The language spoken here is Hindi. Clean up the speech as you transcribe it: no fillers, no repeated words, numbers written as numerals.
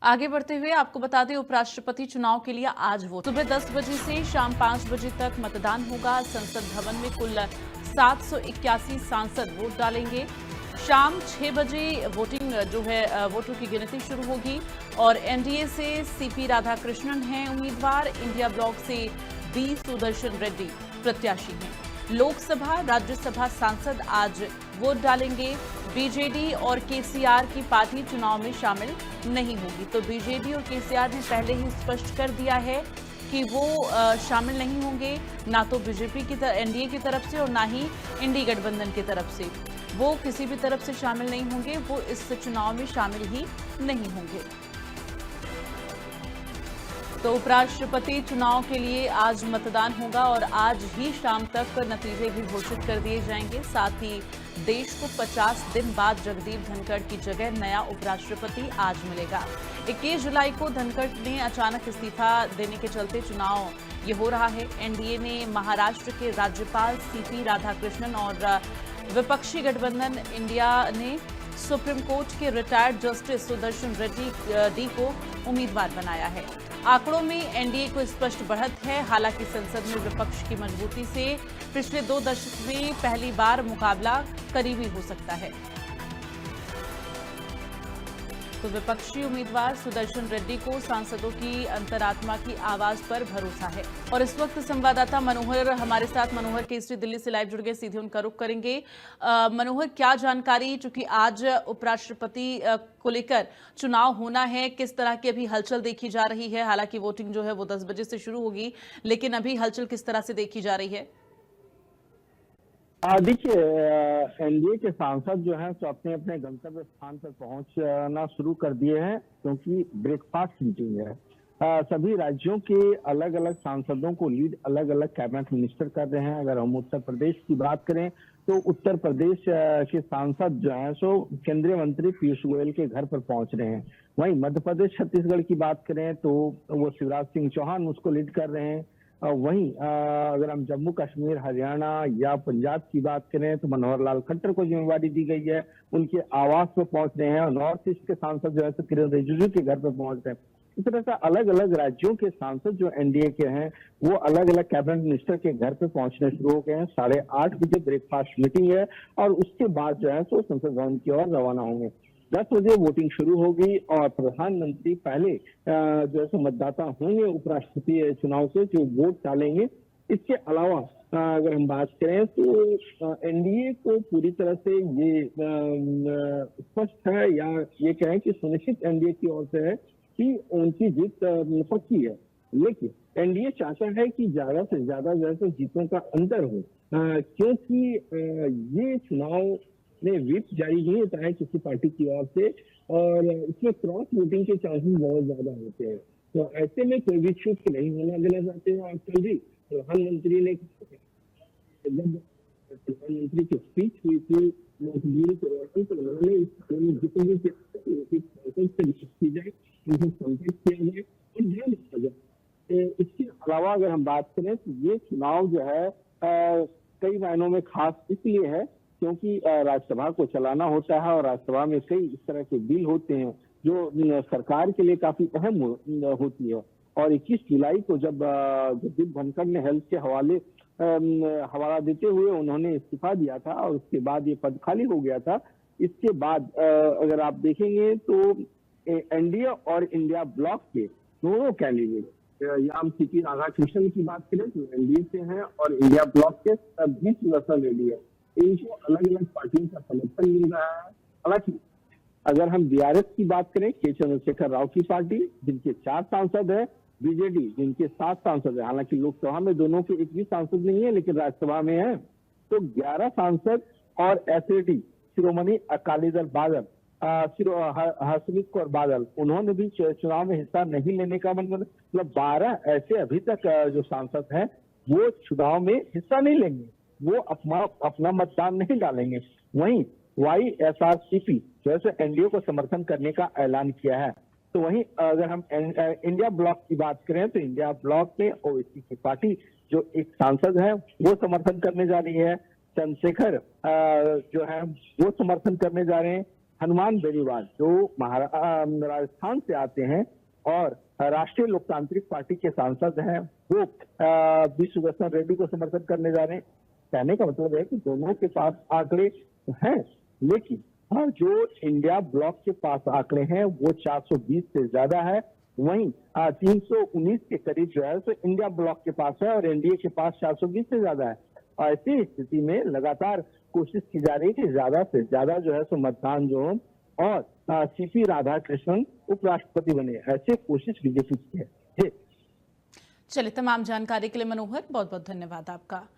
आगे बढ़ते हुए आपको बता दें, उपराष्ट्रपति चुनाव के लिए आज वोट सुबह 10 बजे से शाम 5 बजे तक मतदान होगा। संसद भवन में कुल 781 सांसद वोट डालेंगे। शाम 6 बजे वोटिंग जो है वोटों की गिनती शुरू होगी और एनडीए से सीपी राधाकृष्णन हैं उम्मीदवार। इंडिया ब्लॉक से बी सुदर्शन रेड्डी प्रत्याशी हैं। लोकसभा राज्यसभा सांसद आज वोट डालेंगे। बीजेडी और केसीआर की पार्टी चुनाव में शामिल नहीं होगी। तो बीजेडी और केसीआर ने पहले ही स्पष्ट कर दिया है कि वो शामिल नहीं होंगे, ना तो बीजेपी की एनडीए की तरफ से और ना ही इंडी गठबंधन की तरफ से। वो किसी भी तरफ से शामिल नहीं होंगे, वो इस चुनाव में शामिल ही नहीं होंगे। तो उपराष्ट्रपति चुनाव के लिए आज मतदान होगा और आज ही शाम तक नतीजे भी घोषित कर दिए जाएंगे। साथ ही देश को 50 दिन बाद जगदीप धनखड़ की जगह नया उपराष्ट्रपति आज मिलेगा। 21 जुलाई को धनखड़ ने अचानक इस्तीफा देने के चलते चुनाव ये हो रहा है। एनडीए ने महाराष्ट्र के राज्यपाल सीपी राधाकृष्णन और विपक्षी गठबंधन इंडिया ने सुप्रीम कोर्ट के रिटायर्ड जस्टिस सुदर्शन रेड्डी को उम्मीदवार बनाया है। आंकड़ों में एनडीए को स्पष्ट बढ़त है। हालांकि संसद में विपक्ष की मजबूती से पिछले 2 दशक में पहली बार मुकाबला करीबी हो सकता है। तो विपक्षी उम्मीदवार सुदर्शन रेड्डी को सांसदों की अंतरात्मा की आवाज पर भरोसा है। और इस वक्त संवाददाता मनोहर हमारे साथ। मनोहर केसरी दिल्ली से लाइव जुड़ गए, सीधे उनका रुख करेंगे। मनोहर, क्या जानकारी, चूंकि आज उपराष्ट्रपति को लेकर चुनाव होना है, किस तरह की अभी हलचल देखी जा रही है? हालांकि वोटिंग जो है वो 10 बजे से शुरू होगी, लेकिन अभी हलचल किस तरह से देखी जा रही है? देखिए, एनडीए के सांसद जो हैं सो अपने अपने गंतव्य स्थान पर पहुंचना शुरू कर दिए हैं, क्योंकि ब्रेकफास्ट मीटिंग है। सभी राज्यों के अलग अलग सांसदों को लीड अलग अलग कैबिनेट मिनिस्टर कर रहे हैं। अगर हम उत्तर प्रदेश की बात करें तो उत्तर प्रदेश के सांसद जो हैं सो केंद्रीय मंत्री पीयूष गोयल के घर पर पहुंच रहे हैं। वहीं मध्य प्रदेश छत्तीसगढ़ की बात करें तो वो शिवराज सिंह चौहान उसको लीड कर रहे हैं। वहीं अगर हम जम्मू कश्मीर, हरियाणा या पंजाब की बात करें तो मनोहर लाल खट्टर को जिम्मेवारी दी गई है, उनके आवास पर पहुंच रहे हैं। और नॉर्थ ईस्ट के सांसद जो है तो किरण रिजिजू के घर पर पहुंच रहे हैं। इस तरह से अलग अलग राज्यों के सांसद जो एनडीए के हैं वो अलग अलग कैबिनेट मिनिस्टर के घर पे पहुंचने शुरू हो गए हैं। 8:30 बजे ब्रेकफास्ट मीटिंग है और उसके बाद जो है तो संसद भवन की ओर रवाना होंगे। 10 बजे वोटिंग शुरू होगी और प्रधानमंत्री पहले जो है मतदाता होंगे उपराष्ट्रपति चुनाव से जो वोट डालेंगे। इसके अलावा अगर हम बात करें तो एनडीए को पूरी तरह से ये स्पष्ट है या ये कहें कि सुनिश्चित एनडीए की ओर से है कि उनकी जीत पक्की है। लेकिन एनडीए चाहता है कि ज्यादा से ज्यादा जो है जीतों का अंतर हो, क्योंकि ये चुनाव ने व्हिप जारी नहीं होता है किसी पार्टी की ओर से और इसमें क्रॉस वोटिंग के चांसेस बहुत ज्यादा होते हैं। तो ऐसे में कोई भी छूट नहीं होना देना चाहते हैं। और कल भी प्रधानमंत्री ने जब प्रधानमंत्री की स्पीच हुई थी नोटबंदी के दौरान तो उन्होंने जितनी की जाए उनको संपर्क किया जाए और ध्यान रखा जाए। इसके अलावा अगर हम बात करें तो ये चुनाव जो है कई मायनों में खास इसलिए है क्योंकि राज्यसभा को चलाना होता है और राज्यसभा में कई इस तरह के बिल होते हैं जो सरकार के लिए काफी अहम होती है। और 21 जुलाई को जब जगदीप धनखड़ ने हेल्थ के हवाला देते हुए उन्होंने इस्तीफा दिया था और उसके बाद ये पद खाली हो गया था। इसके बाद अगर आप देखेंगे तो एनडीए और इंडिया ब्लॉक के दोनों कैंडिडेट या हम सीपी राधाकृष्णन की बात करें तो एनडीए से हैं और इंडिया ब्लॉक के बी सुदर्शन रेड्डी है। इनको अलग अलग पार्टियों का समर्थन मिल रहा है। हालांकि अगर हम बीआरएस की बात करें, के चंद्रशेखर राव की पार्टी जिनके 4 सांसद है, बीजेडी जिनके 7 सांसद है, हालांकि लोकसभा में दोनों के एक भी सांसद नहीं है लेकिन राज्यसभा में है, तो 11 सांसद और एसएटी शिरोमणि अकाली दल बादल हर्षदीप कौर बादल उन्होंने भी चुनाव में हिस्सा नहीं लेने का मतलब 12 ऐसे अभी तक जो सांसद हैं वो चुनाव में हिस्सा नहीं लेंगे, वो अपना मतदान नहीं डालेंगे। वहीं YSRCP जो है एनडीए को समर्थन करने का ऐलान किया है। तो वहीं अगर हम इंडिया ब्लॉक की बात करें तो इंडिया ब्लॉक में ओवैसी की पार्टी जो एक सांसद है वो समर्थन करने जा रही है, चंद्रशेखर जो है वो समर्थन करने जा रहे हैं। हनुमान बेनीवाल जो राजस्थान से आते हैं और राष्ट्रीय लोकतांत्रिक पार्टी के सांसद हैं, वो बी सुदर्शन रेड्डी को समर्थन करने जा रहे हैं। कहने का मतलब है कि दोनों के पास आंकड़े हैं, लेकिन जो इंडिया ब्लॉक के पास आंकड़े हैं वो 420 से ज्यादा है, वहीं 319 के करीब जो है तो इंडिया ब्लॉक के पास है और एनडीए के पास 420 से ज्यादा है। ऐसी स्थिति में लगातार कोशिश की जा रही है कि ज्यादा से ज्यादा जो है सो मतदान जो हो और सीपी राधाकृष्णन उपराष्ट्रपति बने, ऐसे कोशिश बीजेपी की है। चलिए, तमाम जानकारी के लिए मनोहर बहुत बहुत धन्यवाद आपका।